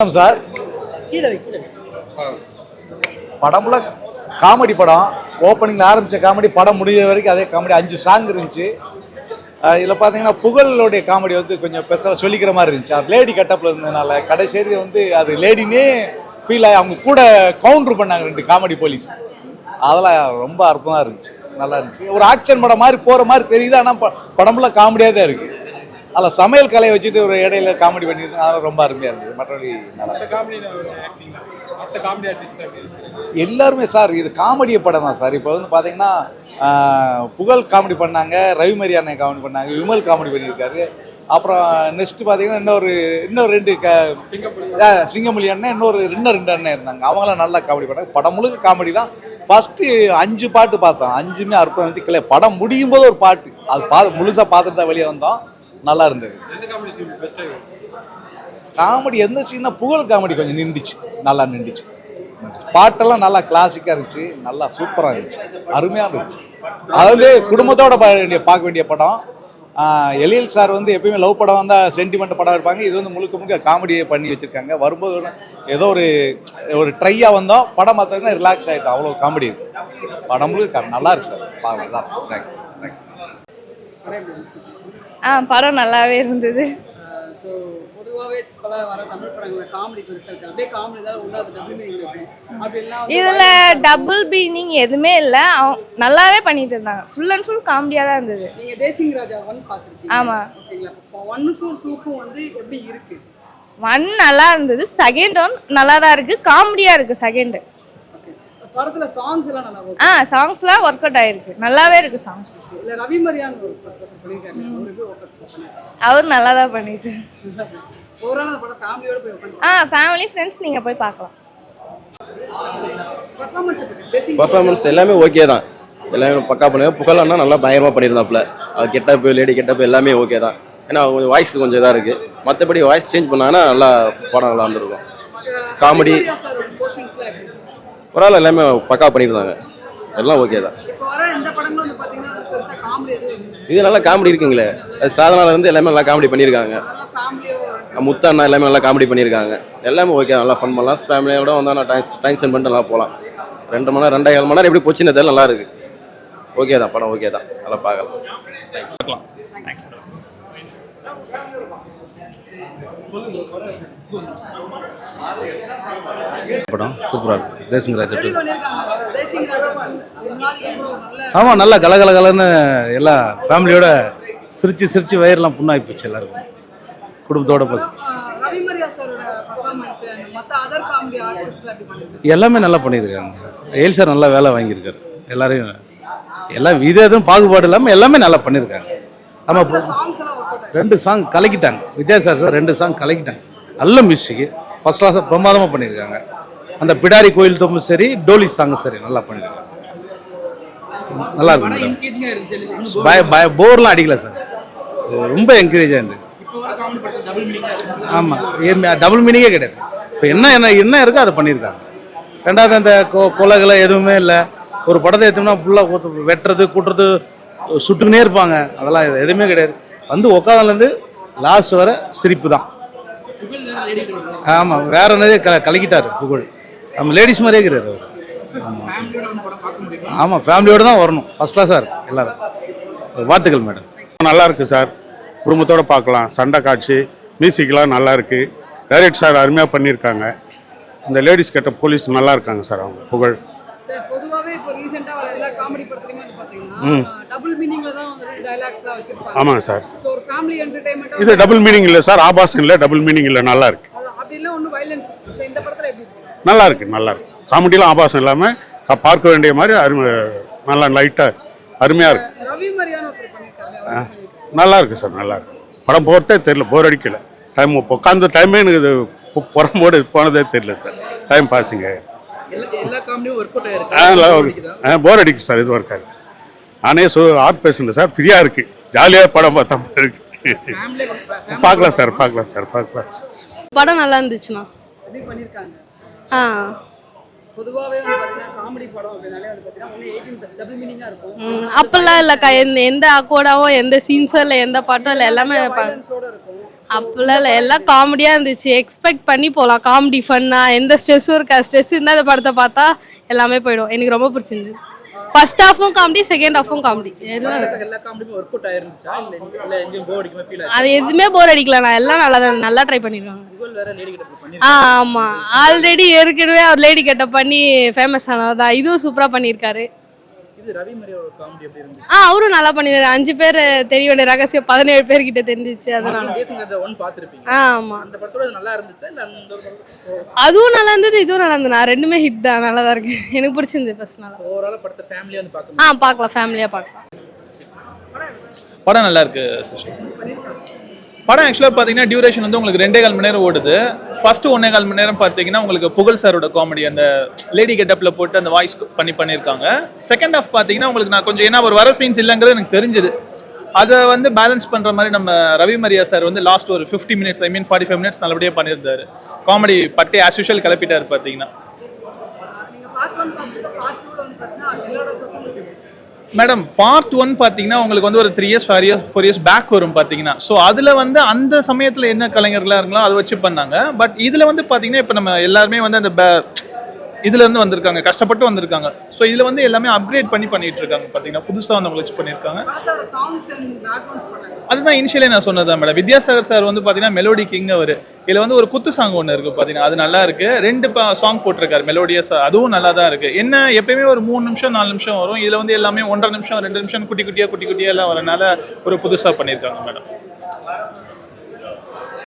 Sir படம்ல comedy படம் ஓப்பனிங்ல ஆரம்பிச்ச comedy படம் முடிஞ்ச வரைக்கும் அதே காமெடி 5 சாங் இருந்துச்சு. இதில் பார்த்தீங்கன்னா புகழோடைய காமெடி வந்து கொஞ்சம் பெருசாக சொல்லிக்கிற மாதிரி இருந்துச்சு. அது லேடி கட்டப்பில் இருந்ததுனால கடைசி வந்து அது லேடினே ஃபீல் ஆகி அவங்க கூட கவுண்டர் பண்ணாங்க 2 காமெடி போலீஸ். அதெல்லாம் ரொம்ப அற்புதமாக இருந்துச்சு, நல்லா இருந்துச்சு. ஒரு ஆக்ஷன் படம் மாதிரி போகிற மாதிரி தெரியுது, ஆனால் படம்ல காமெடியாக தான் இருக்குது. அதில் சமையல் கலையை வச்சுட்டு ஒரு இடையில காமெடி பண்ணியிருந்தாங்க, அதெல்லாம் ரொம்ப அருமையாக இருந்தது. மற்றபடி எல்லாருமே சார் இது காமெடியை படம் தான் சார். இப்போ வந்து பார்த்தீங்கன்னா புகழ் காமெடி பண்ணாங்க, ரவிமரி அண்ணன் காமெடி பண்ணாங்க, விமல் காமெடி பண்ணியிருக்காரு. அப்புறம் நெக்ஸ்ட் பார்த்தீங்கன்னா இன்னொரு 2 சிங்கமொழி அண்ணன், இன்னும் 2 அண்ணன் இருந்தாங்க. அவங்களாம் நல்லா காமெடி பண்ணாங்க. படம் முழுக்க காமெடி தான். ஃபஸ்ட்டு 5 பாட்டு பார்த்தோம், 5மே அற்புதம் இருந்துச்சு. கிளை படம் முடியும் போது ஒரு பாட்டு அது முழுசாக பார்த்துட்டு தான் வெளியே வந்தோம். நல்லா இருந்தது. காமெடி எந்த சீனா புகழ் காமெடி கொஞ்சம் நின்றுச்சு, நல்லா நின்றுச்சு. பாட்டெல்லாம் நல்லா கிளாசிக்காக இருந்துச்சு, நல்லா சூப்பராக இருந்துச்சு, அருமையாக இருந்துச்சு. அதாவது குடும்பத்தோட பார்க்க வேண்டிய படம். எழில் சார் வந்து எப்பயுமே லவ் படம் வந்தால் சென்டிமெண்ட் படம் இருப்பாங்க. இது வந்து முழுக்க காமெடியை பண்ணி வச்சுருக்காங்க. வரும்போது ஏதோ ஒரு ட்ரையாக வந்தோம், படம் பார்த்தோன்னா ரிலாக்ஸ் ஆகிட்டோம். அவ்வளோ காமெடி இருக்குது படம் முழுக்க. நல்லா இருக்கு சார், பார்க்கலாம். தேங்க்யூ. படம் நல்லாவே இருந்தது. ஸோ பொதுவாகவே பல வர தமிழ் படங்களில் காமெடி பெருசாக இருக்குது. அப்படியே காமெடி தான் ஒன்றாவது டபுள் மீனிங் இருக்கும். அப்படிலாம் இதில் டபுள் மீனிங் எதுவுமே இல்லை, நல்லாவே பண்ணிட்டு இருந்தாங்க. ஃபுல் அண்ட் ஃபுல் காமெடியாக தான் இருந்தது. நீங்கள் தேசிங் ராஜா 1 பார்த்துருக்கீங்க? ஆமாம். ஓகேங்களா, இப்போ 1க்கும் 2க்கும் வந்து எப்படி இருக்குது? 1 நல்லா இருந்தது, செகண்ட் 1 நல்லா தான் இருக்குது, காமெடியாக இருக்குது செகண்டு. படத்துல சாங்ஸ் எல்லாம் நல்லா இருக்கு. சாங்ஸ்லாம் ஒர்க் அவுட் ஆயிருக்கு, நல்லாவே இருக்கு சாங்ஸ். இல்ல ரவிமரியான் ஒரு பண்ணிருக்காரு, அவருக்கு ஒர்க் அவுட் பண்ணாரு. அவர் நல்லா தான் பண்ணிட்டு. ஓவரால் அந்த படம் ஃபேமிலியோட போய் உட்கார்ந்து ஃபேமிலி ஃப்ரெண்ட்ஸ் நீங்க போய் பார்க்கலாம். பர்ஃபார்மன்ஸ் எல்லாமே ஓகே தான், எல்லாமே பக்கா பண்ணுங்க. புகழன்னா நல்லா பயங்கரமாக பண்ணியிருந்தாப்புல. அது கெட்டப்பு லேடி கெட்டப்பு எல்லாமே ஓகே தான். ஏன்னா கொஞ்சம் வாய்ஸ் கொஞ்சம் இதாக இருக்குது. மற்றபடி வாய்ஸ் சேஞ்ச் பண்ணாங்கன்னா நல்லா படம் நல்லா வந்துருக்கும். காமெடி பரவாயில்ல, எல்லாமே பக்கா பண்ணியிருந்தாங்க, எல்லாம் ஓகே தான். இது நல்லா காமெடி இருக்குங்களே. அது சாதனால இருந்து எல்லாமே நல்லா காமெடி பண்ணியிருக்காங்க. முத்தண்ணா எல்லாமே நல்லா காமெடி பண்ணியிருக்காங்க. எல்லாமே ஓகே, நல்லா ஃபன் பண்ணலாம். ஃபேமிலியோட வந்தால் நான் டைம் ஸ்பெண்ட் பண்ணிட்டு நல்லா போகலாம். 2 மணி நேரம் 2.5 மணி நேரம் எப்படி போச்சுன்னு தெரியல, நல்லா இருக்கு. ஓகே தான், படம் ஓகே தான், நல்லா பார்க்கலாம். படம் சூப்பராக இருக்கு. தேசிங் ராஜா ஆமாம், நல்லா கலகலன்னு எல்லா ஃபேமிலியோட சிரிச்சு வயிறெல்லாம் புண்ணாகி போச்சு எல்லாருக்கும், குடும்பத்தோட எல்லாமே நல்லா பண்ணியிருக்காங்க. ஏல் சார் நல்லா வேலை வாங்கியிருக்காரு. எல்லாரையும் எல்லாம் இது எதுவும் பாகுபாடு இல்லாமல் எல்லாமே நல்லா பண்ணியிருக்காங்க. ஆமாம், 2 சாங் கலக்கிட்டாங்க. வித்யாசார் சார் 2 சாங் கலக்கிட்டாங்க. நல்ல மியூசிக்கு, ஃபர்ஸ்ட் கிளாஸாக பிரமாதமாக பண்ணியிருக்காங்க. அந்த பிடாரி கோயில் தொம்பு சரி, டோலி சாங் சரி, நல்லா பண்ணியிருக்காங்க. நல்லா இருக்கு, போர்லாம் அடிக்கல சார், ரொம்ப என்கரேஜாக இருந்தது. ஆமாம், டபுள் மீனிங்கே கிடையாது. இப்போ என்ன இருக்கோ அதை பண்ணியிருக்காங்க. 2வது அந்த கொலைகளை எதுவுமே இல்லை. ஒரு படத்தை எடுத்தோம்னா ஃபுல்லாக வெட்டுறது கூட்டுறது சுட்டுக்கினே இருப்பாங்க, அதெல்லாம் எதுவுமே கிடையாது. வந்து உட்காந்துலேருந்து லாஸ்ட் வர சிரிப்பு தான். ஆமாம், வேற நிறைய கலக்கிட்டார் புகழ். நம்ம லேடிஸ் மாதிரியே இருக்கிறார் அவர். ஆமாம், ஃபேமிலியோடு தான் வரணும். ஃபர்ஸ்ட் கிளாஸாக இருக்கு எல்லாரும். வாழ்த்துக்கள் மேடம். நல்லா இருக்கு சார், குடும்பத்தோடு பார்க்கலாம். சண்டை காட்சி, மியூசிக்லாம் நல்லா இருக்கு. டைரக்ட் சார் அருமையாக பண்ணியிருக்காங்க. இந்த லேடிஸ் கெட்ட போலீஸ் நல்லா இருக்காங்க சார். அவங்க புகழ் பொதுவாகவே இப்போ ரீசெண்டாக வர எல்லா காமெடி படத்துலையுமே வந்து பார்த்தீங்கன்னா டபுள் மீனிங்ல தான் வந்து டயலாக்ஸ்லாம் வச்சிருப்பாங்க. ஆமாம் சார், ஒரு ஃபேமிலி என்டர்டெயின்மெண்ட். இது டபுள் மீனிங் இல்லை சார், ஆபாசம் இல்லை, டபுள் மீனிங் இல்லை, நல்லா இருக்கு. அப்படி இல்லை ஒன்றும் வயலன்ஸ். இந்த படத்தில் எப்படி நல்லா இருக்கு, நல்லா இருக்கு. காமெடிலாம் ஆபாசம் இல்லாமல் பார்க்க வேண்டிய மாதிரி நல்லா லைட்டாக அருமையாக இருக்கு. ரவிமரியான் நல்லா இருக்கு சார், நல்லா இருக்கு. படம் போகிறதே தெரியல, போர் அடிக்கல. டைம் உட்காந்த டைமே எனக்கு இது புறம்போடு போனதே தெரியல சார். டைம் பாஸிங்க, போர் அடிக்கு சார். இது ஒர்க் ஆகுது. நானே ஆர்ட் பேஷண்ட் சார், ஃப்ரீயாக இருக்கு, ஜாலியாக படம் பார்த்தா இருக்கு. பார்க்கலாம் சார், பார்க்கலாம் சார். படம் நல்லா இருந்துச்சுண்ணா. பொதுவாகவே வந்து பார்த்தீங்கன்னா காமெடி படம் அப்படின்னாலே வந்து பார்த்தீங்கன்னா ஒன்று 18+ டபுள் மீனிங்காக இருக்கும். அப்பெல்லாம் இல்லைக்கா, எந்த அக்கோடாவும் எந்த சீன்ஸும் இல்லை, எந்த பாட்டும் இல்லை, எல்லாமே வயலன்ஸோட இருக்கும். அப்பெல்லாம் இல்லை, எல்லாம் காமெடியாக இருந்துச்சு. எக்ஸ்பெக்ட் பண்ணி போகலாம், காமெடி ஃபன்னாக, எந்த ஸ்ட்ரெஸ்ஸும் இருக்கா. ஸ்ட்ரெஸ் இருந்தால் இந்த படத்தை பார்த்தா எல்லாமே போயிடும். எனக்கு ரொம்ப பிடிச்சிருந்துது. ஃபர்ஸ்ட் ஹாஃபும் காமெடி, செகண்ட் ஹாஃபும் காமெடி. எல்லா காமெடியும் ஒர்க் அவுட் ஆயிருந்துச்சா இல்ல எங்கேயும் போர் அடிக்குமா ஃபீல் ஆச்சு? அது எதுவுமே போர் அடிக்கல. நான் எல்லாம் நல்லா ட்ரை பண்ணியிருக்காங்க. புகழ் வேற லேடி கிட்ட பண்ணி ஆமாம், ஆல்ரெடி ஏற்கனவே அவர் லேடி கெட்டப் பண்ணி ஃபேமஸ் ஆனவர் தான். இதுவும் சூப்பராக பண்ணியிருக்காரு. இது ரவி மரியோட காமெடி எப்படி இருந்துச்சு? அவரும் நல்லா பண்ணியிருக்காரு. 5 பேர் தெரிய வேண்டிய ரகசியம் 17 பேர்கிட்ட தெரிஞ்சிச்சு. அதனால தேசிங்கராஜா 1 பார்த்திருப்பீங்க. ஆமாம், அந்த படத்தோட நல்லா இருந்துச்சா இல்ல அந்த அதுவும் நல்லா இருந்தது, இதுவும் நல்லா இருந்தது. நான் ரெண்டுமே ஹிட் தான், நல்லா தான் இருக்கு. எனக்கு பிடிச்சிருந்தது பர்சனலாக. ஓவரால் படத்தை ஃபேமிலியா வந்து பார்க்கணும். பார்க்கலாம், ஃபேமிலியாக பார்க்கலாம். படம் நல்லா இருக்கு சிஸ்டர். படம் ஆக்சுவலாக பார்த்தீங்கன்னா டியூரேஷன் வந்து உங்களுக்கு 2.25 மணி நேரம் ஓடுது. ஃபர்ஸ்ட் 1.25 மணி நேரம் பார்த்தீங்கன்னா உங்களுக்கு புகழ் சாரோட காமெடி அந்த லேடி கெட்டப்பில் போட்டு அந்த வாய்ஸ் பண்ணியிருக்காங்க. செகண்ட் ஹாஃப் பார்த்தீங்கன்னா உங்களுக்கு நான் கொஞ்சம் ஏன்னா ஒரு வர சீன்ஸ் இல்லைங்கிறது எனக்கு தெரிஞ்சுது. அதை வந்து பேலன்ஸ் பண்ணுற மாதிரி நம்ம ரவி மரியா சார் வந்து லாஸ்ட் ஒரு 50 மினிட்ஸ் 45 மினிட்ஸ் நல்லபடியாக பண்ணியிருந்தாரு. காமெடி பட்டி ஆஸ் யூஷுவல் கிளப்பிட்டார் பார்த்தீங்கன்னா. நீங்கள் பார்ட் 1 பார்த்துட்டு பார்ட் 2 வந்து பார்த்தீங்கன்னா எல்லாரோட பெர்ஃபார்மன்ஸ் மேடம் பார்ட் 1 பார்த்தீங்கன்னா உங்களுக்கு வந்து ஒரு 3 இயர்ஸ் 4 இயர்ஸ் பேக் வரும் பார்த்தீங்கன்னா. ஸோ அதில் வந்து அந்த சமயத்தில் என்ன கலைஞர்களாக இருங்களோ அதை வச்சு பண்ணாங்க. பட் இதில் வந்து பார்த்தீங்கன்னா இப்போ நம்ம எல்லாருமே வந்து அந்த இதுலேருந்து வந்திருக்காங்க, கஷ்டப்பட்டு வந்திருக்காங்க. ஸோ இதில் வந்து எல்லாமே அப்கிரேட் பண்ணிட்டு இருக்காங்க பார்த்தீங்கன்னா. புதுசாக வந்தவங்களை வச்சு பண்ணியிருக்காங்க. அதுதான் இனிஷியலே நான் சொன்னதான் மேடம். வித்யாசாகர் சார் வந்து பார்த்தீங்கன்னா மெலோடி கிங் அவர். இதில் வந்து ஒரு குத்து சாங் ஒன்று இருக்குது பார்த்தீங்கன்னா, அது நல்லா இருக்குது. 2 சாங் போட்டிருக்காரு மெலோடியஸாக, அதுவும் நல்லா தான் இருக்குது. என்ன எப்பயுமே ஒரு 3 நிமிஷம் 4 நிமிஷம் வரும். இதில் வந்து எல்லாமே 1.5 நிமிஷம் 2 நிமிஷம் குட்டி குட்டியாக எல்லாம் வரனால ஒரு புதுசாக பண்ணியிருக்காங்க மேடம்.